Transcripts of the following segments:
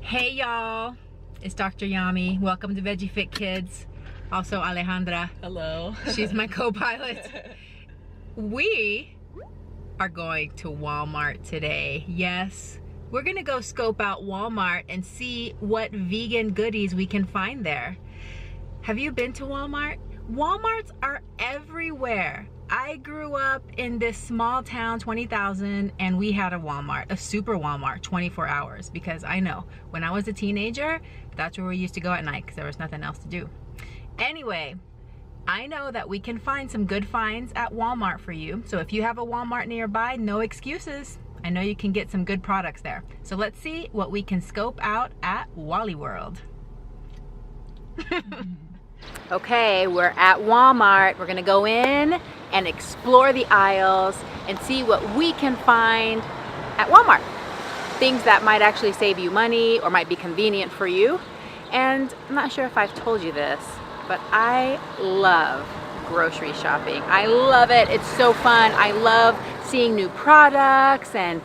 Hey y'all, it's Dr. Yami. Welcome to Veggie Fit Kids. Also Alejandra. Hello. She's my co-pilot. We are going to Walmart today. Yes, we're gonna go scope out Walmart and see what vegan goodies we can find there. Have you been to Walmart? Walmarts are everywhere. I grew up in this small town, 20,000, and we had a Walmart, a super Walmart, 24 hours, because I know when I was a teenager, that's where we used to go at night because there was nothing else to do. Anyway, I know that we can find some good finds at Walmart for you. So if you have a Walmart nearby, no excuses. I know you can get some good products there. So let's see what we can scope out at Wally World. Okay, we're at Walmart. We're gonna go in and explore the aisles and see what we can find at Walmart. Things that might actually save you money or might be convenient for you. And I'm not sure if I've told you this, but I love grocery shopping. I love it. It's so fun. I love seeing new products and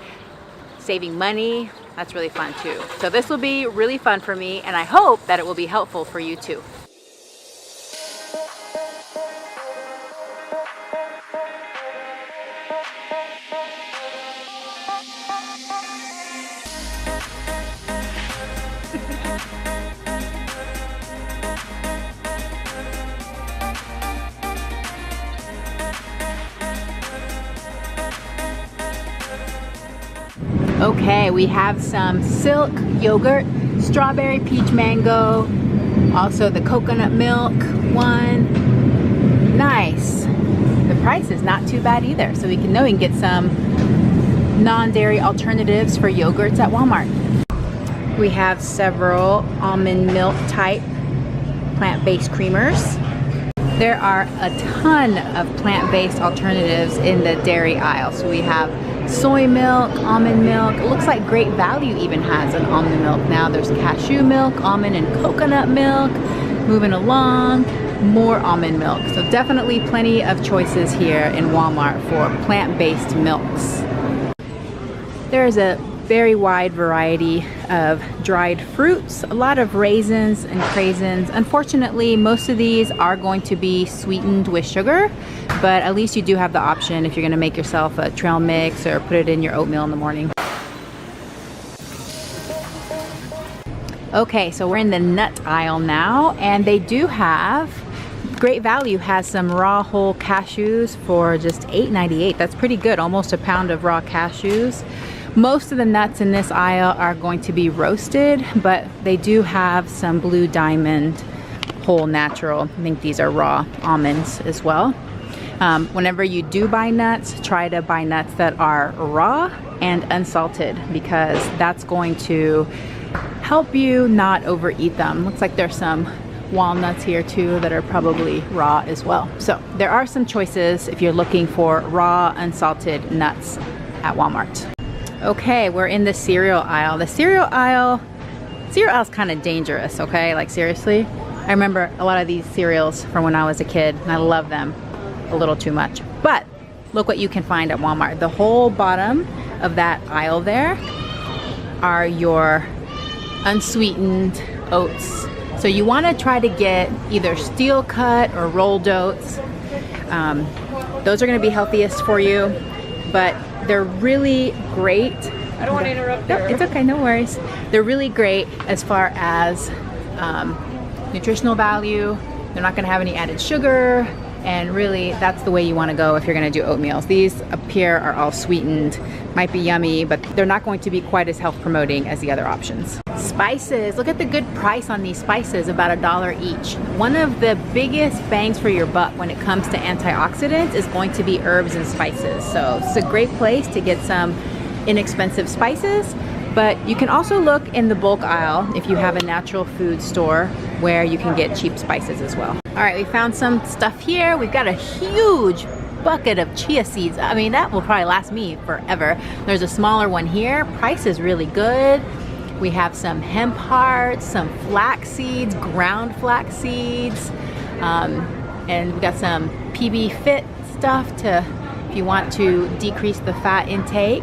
saving money. That's really fun too. So this will be really fun for me, and I hope that it will be helpful for you too. Okay, we have some silk yogurt, strawberry peach mango, also the coconut milk one. Nice. The price is not too bad either, so we can get some non-dairy alternatives for yogurts at Walmart. We have several almond milk type plant-based creamers. There are a ton of plant-based alternatives in the dairy aisle. So we have soy milk, almond milk. It looks like Great Value even has an almond milk now. There's cashew milk, almond and coconut milk. Moving along, more almond milk. So definitely plenty of choices here in Walmart for plant-based milks. There is a very wide variety of dried fruits, a lot of raisins and craisins. Unfortunately, most of these are going to be sweetened with sugar, but at least you do have the option if you're gonna make yourself a trail mix or put it in your oatmeal in the morning. Okay, so we're in the nut aisle now, and they do have, Great Value has some raw whole cashews for just $8.98. That's pretty good, almost a pound of raw cashews. Most of the nuts in this aisle are going to be roasted, but they do have some Blue Diamond whole natural. I think these are raw almonds as well. Whenever you do buy nuts, try to buy nuts that are raw and unsalted, because that's going to help you not overeat them. Looks like there's some walnuts here too that are probably raw as well. So there are some choices if you're looking for raw unsalted nuts at Walmart. Okay, we're in the cereal aisle. The cereal aisle is kind of dangerous, okay? Like seriously. I remember a lot of these cereals from when I was a kid, and I love them a little too much. But look what you can find at Walmart. The whole bottom of that aisle there are your unsweetened oats. So you want to try to get either steel cut or rolled oats. Those are going to be healthiest for you, but they're really great. I don't want to interrupt you. No, it's okay, no worries. They're really great as far as nutritional value. They're not going to have any added sugar, and really that's the way you want to go if you're going to do oatmeals. These up here are all sweetened, might be yummy, but they're not going to be quite as health promoting as the other options. Spices, look at the good price on these spices, about $1 each. One of the biggest bangs for your buck when it comes to antioxidants is going to be herbs and spices. So it's a great place to get some inexpensive spices, but you can also look in the bulk aisle if you have a natural food store where you can get cheap spices as well. All right, we found some stuff here. We've got a huge bucket of chia seeds. I mean, that will probably last me forever. There's a smaller one here. Price is really good. We have some hemp hearts, some flax seeds, ground flax seeds, and we got some PB Fit stuff to, if you want to decrease the fat intake.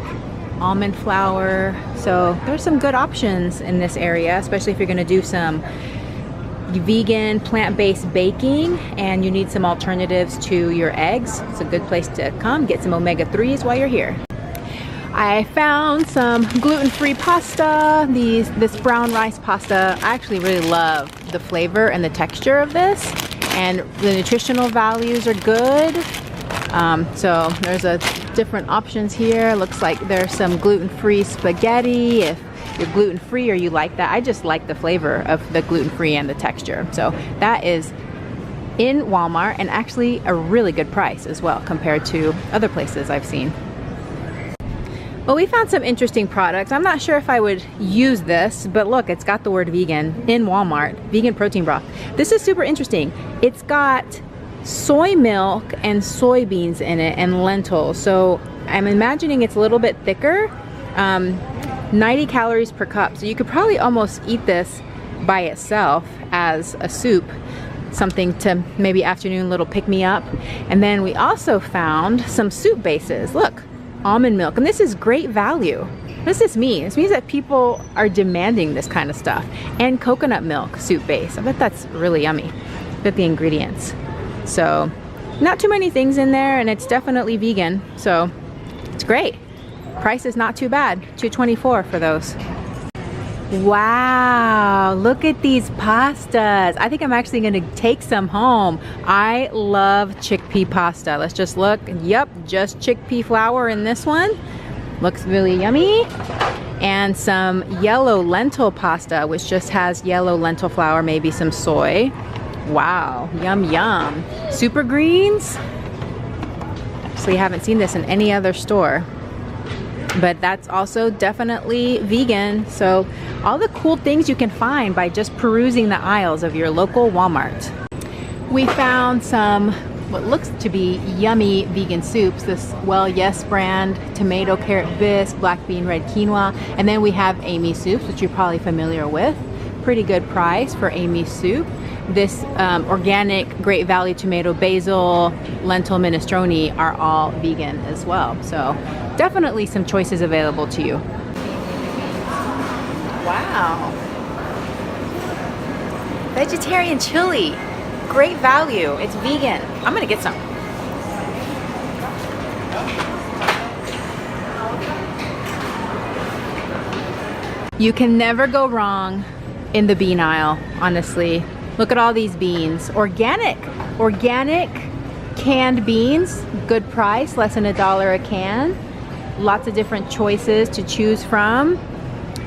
almond flour. So there's some good options in this area, especially if you're gonna do some vegan plant-based baking and you need some alternatives to your eggs. It's a good place to come get some omega-3s while you're here. I found some gluten-free pasta, this brown rice pasta. I actually really love the flavor and the texture of this, and the nutritional values are good. So there's different options here. Looks like there's some gluten-free spaghetti if you're gluten-free or you like that. I just like the flavor of the gluten-free and the texture. So that is in Walmart, and actually a really good price as well compared to other places I've seen. Well, we found some interesting products. I'm not sure if I would use this, but look, it's got the word vegan in Walmart. Vegan protein broth. This is super interesting. It's got soy milk and soybeans in it and lentils. So I'm imagining it's a little bit thicker. 90 calories per cup. So you could probably almost eat this by itself as a soup. Something to maybe afternoon little pick-me-up. And then we also found some soup bases. Look. Almond milk, and this is great value. What does this mean? This means that people are demanding this kind of stuff. And coconut milk soup base. I bet that's really yummy. But the ingredients. So not too many things in there, and it's definitely vegan. So it's great. Price is not too bad. $2.24 for those. Wow, look at these pastas. I think I'm actually gonna take some home. I love chickpea pasta. Let's just look. Yep, just chickpea flour in this one. Looks really yummy. And some yellow lentil pasta, which just has yellow lentil flour, maybe some soy. Wow, yum yum. Super greens. Actually, haven't seen this in any other store. But that's also definitely vegan. So all the cool things you can find by just perusing the aisles of your local Walmart. We found some what looks to be yummy vegan soups. This Well Yes brand, tomato carrot bisque, black bean red quinoa, and then we have Amy soups, which you're probably familiar with. Pretty good price for Amy soup. This organic Great Value tomato basil lentil minestrone are all vegan as well. So definitely some choices available to you. Wow. Vegetarian chili. Great value. It's vegan. I'm gonna get some. You can never go wrong in the bean aisle, honestly. Look at all these beans. Organic canned beans, good price, less than $1 a can. Lots of different choices to choose from.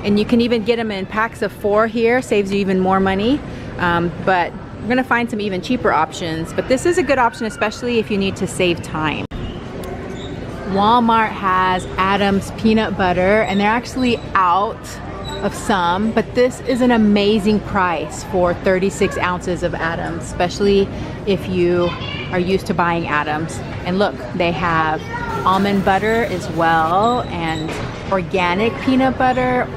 And you can even get them in packs of 4 here, saves you even more money. But we're gonna find some even cheaper options. But this is a good option, especially if you need to save time. Walmart has Adam's peanut butter, and they're actually out of some, but this is an amazing price for 36 ounces of Adams, especially if you are used to buying Adams. And look, they have almond butter as well, and organic peanut butter.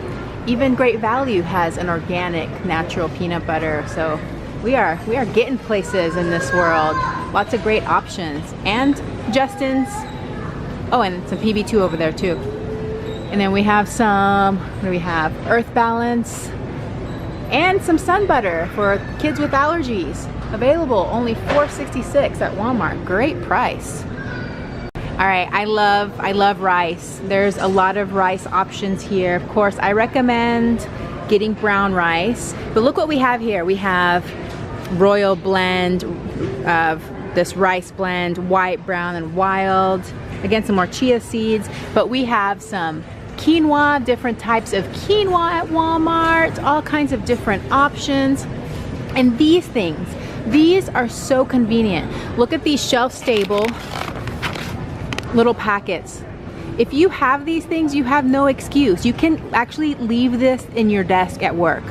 Even Great Value has an organic natural peanut butter. So we are getting places in this world. Lots of great options. And Justin's, oh, and some PB2 over there too. And then we have some, what do we have? Earth Balance and some sun butter for kids with allergies. Available only $4.66 at Walmart. Great price. All right, I love rice. There's a lot of rice options here. Of course, I recommend getting brown rice. But look what we have here. We have royal blend of this rice blend, white, brown, and wild. Again, some more chia seeds. But we have some quinoa, different types of quinoa at Walmart, all kinds of different options. And these things, these are so convenient. Look at these shelf-stable little packets. If you have these things, you have no excuse. You can actually leave this in your desk at work.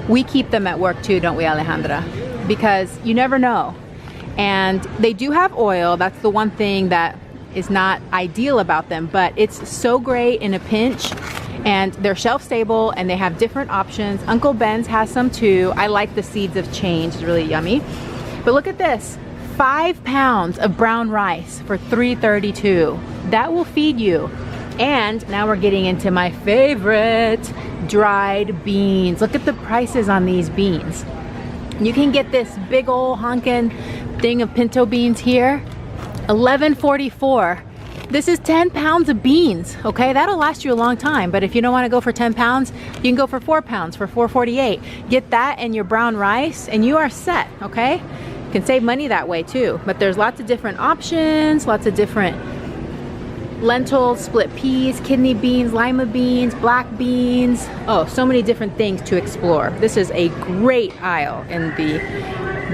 We keep them at work too, don't we, Alejandra? Because you never know. And they do have oil. That's the one thing that is not ideal about them, but it's so great in a pinch, and they're shelf stable and they have different options. Uncle Ben's has some too. I like the seeds of change, it's really yummy. But look at this, 5 pounds of brown rice for $3.32. That will feed you. And now we're getting into my favorite, dried beans. Look at the prices on these beans. You can get this big old honkin' thing of pinto beans here, $11.44. This is 10 pounds of beans, okay? That'll last you a long time, but if you don't wanna go for 10 pounds, you can go for 4 pounds for $4.48. Get that and your brown rice and you are set, okay? You can save money that way too, but there's lots of different options, lots of different lentils, split peas, kidney beans, lima beans, black beans. Oh, so many different things to explore. This is a great aisle in the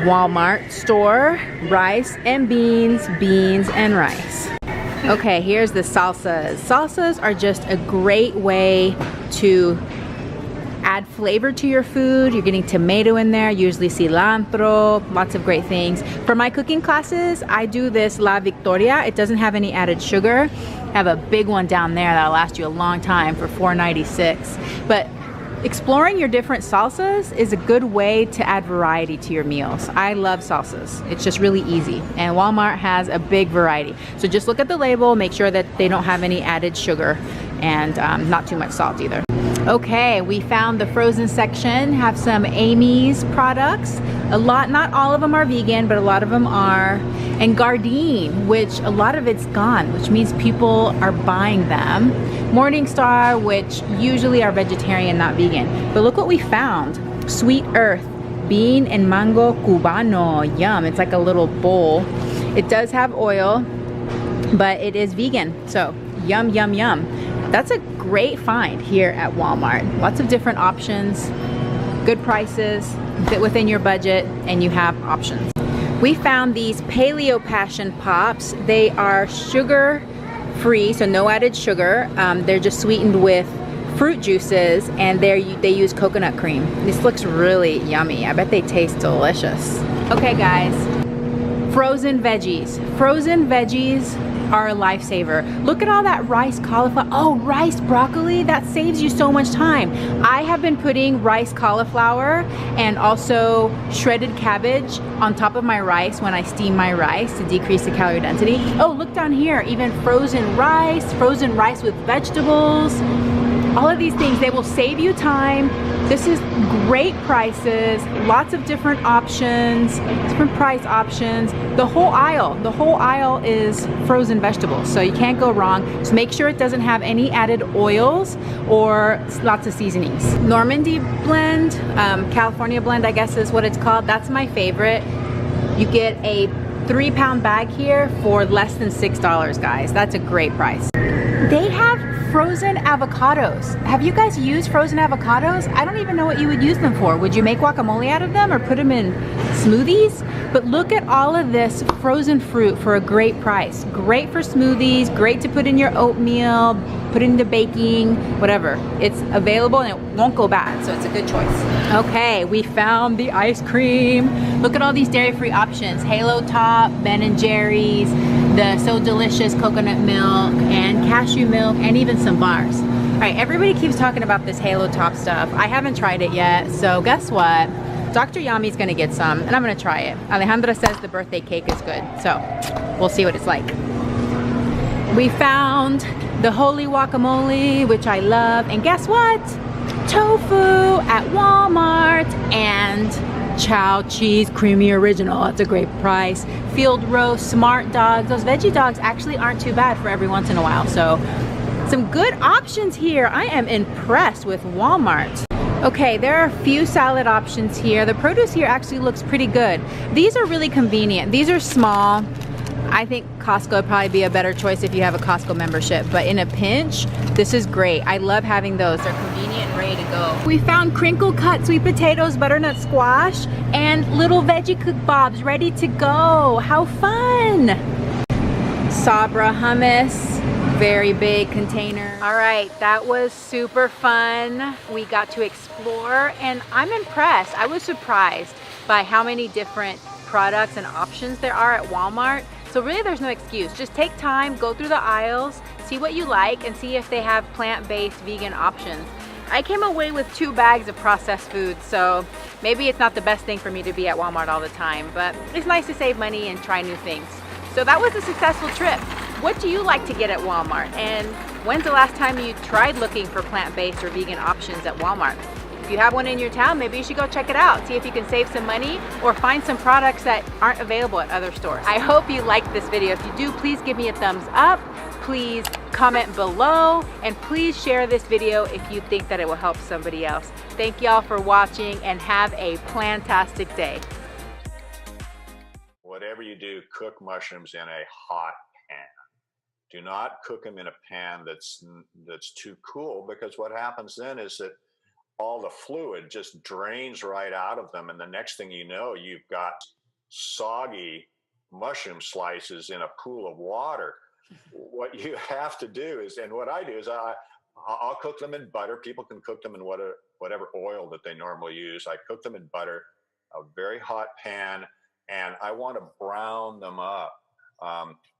Walmart store. Rice and beans, beans and rice. Okay, here's the salsas. Salsas are just a great way to add flavor to your food. You're getting tomato in there, usually cilantro, lots of great things. For my cooking classes, I do this La Victoria. It doesn't have any added sugar. I have a big one down there that'll last you a long time for $4.96. But exploring your different salsas is a good way to add variety to your meals. I love salsas. It's just really easy. And Walmart has a big variety. So just look at the label, make sure that they don't have any added sugar and not too much salt either. Okay, we found the frozen section, have some Amy's products. A lot, not all of them are vegan, but a lot of them are. And Gardein, which a lot of it's gone, which means people are buying them. Morningstar, which usually are vegetarian, not vegan. But look what we found. Sweet Earth, bean and mango cubano. Yum, it's like a little bowl. It does have oil, but it is vegan. So yum, yum, yum. That's a great find here at Walmart. Lots of different options, good prices, fit within your budget, and you have options. We found these Paleo Passion Pops. They are sugar-free, so no added sugar. They're just sweetened with fruit juices, and they use coconut cream. This looks really yummy. I bet they taste delicious. Okay, guys, frozen veggies. Frozen veggies are a lifesaver. Look at all that rice cauliflower. Oh, rice broccoli, that saves you so much time. I have been putting rice cauliflower and also shredded cabbage on top of my rice when I steam my rice to decrease the calorie density. Oh, look down here, even frozen rice with vegetables. All of these things, they will save you time. This is great prices, lots of different options, different price options. The whole aisle is frozen vegetables, so you can't go wrong. Just make sure it doesn't have any added oils or lots of seasonings. Normandy blend, California blend, I guess is what it's called. That's my favorite. You get a 3-pound bag here for less than $6, guys. That's a great price. They have frozen avocados. Have you guys used frozen avocados? I don't even know what you would use them for. Would you make guacamole out of them or put them in smoothies? But look at all of this frozen fruit for a great price. Great for smoothies, great to put in your oatmeal, put into baking, whatever. It's available and it won't go bad, so it's a good choice. Okay, we found the ice cream. Look at all these dairy-free options. Halo Top, Ben & Jerry's, the So Delicious coconut milk, and cashew milk, and even some bars. All right, everybody keeps talking about this Halo Top stuff. I haven't tried it yet, so guess what? Dr. Yami's gonna get some, and I'm gonna try it. Alejandra says the birthday cake is good, so we'll see what it's like. We found the holy guacamole, which I love, and guess what? Tofu at Walmart, and Chow cheese creamy original. That's a great price. Field roast, smart dogs. Those veggie dogs actually aren't too bad for every once in a while. So some good options here. I am impressed with Walmart. Okay, there are a few salad options here. The produce here actually looks pretty good. These are really convenient. These are small. I think Costco would probably be a better choice if you have a Costco membership, but in a pinch, this is great. I love having those. They're convenient and ready to go. We found crinkle cut sweet potatoes, butternut squash, and little veggie cook bobs ready to go. How fun! Sabra hummus, very big container. All right, that was super fun. We got to explore, and I'm impressed. I was surprised by how many different products and options there are at Walmart. So really there's no excuse. Just take time, go through the aisles, see what you like, and see if they have plant-based vegan options. I came away with 2 bags of processed food, so maybe it's not the best thing for me to be at Walmart all the time, but it's nice to save money and try new things. So that was a successful trip. What do you like to get at Walmart? And When's the last time you tried looking for plant-based or vegan options at Walmart? If you have one in your town, maybe you should go check it out. See if you can save some money or find some products that aren't available at other stores. I hope you liked this video. If you do, please give me a thumbs up. Please comment below, and please share this video if you think that it will help somebody else. Thank y'all for watching and have a plantastic day. Whatever you do, cook mushrooms in a hot pan. Do not cook them in a pan that's too cool, because what happens then is that all the fluid just drains right out of them, and the next thing you know, you've got soggy mushroom slices in a pool of water. What you have to do is, and what I do is I'll cook them in butter. People can cook them in whatever oil that they normally use. I cook them in butter, a very hot pan, and I want to brown them up.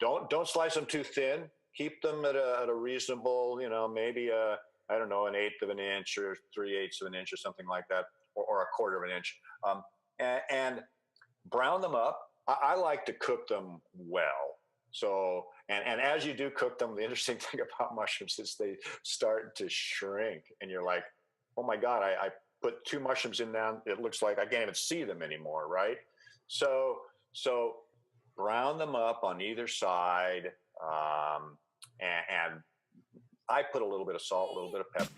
Don't slice them too thin. Keep them at a reasonable, maybe I don't know, 1/8 of an inch or 3/8 of an inch or something like that, or 1/4 of an inch, and brown them up. I like to cook them well. So, and as you do cook them, the interesting thing about mushrooms is they start to shrink, and you're like, oh my God, I put 2 mushrooms in now. It looks like I can't even see them anymore, right? So brown them up on either side, and I put a little bit of salt, a little bit of pepper.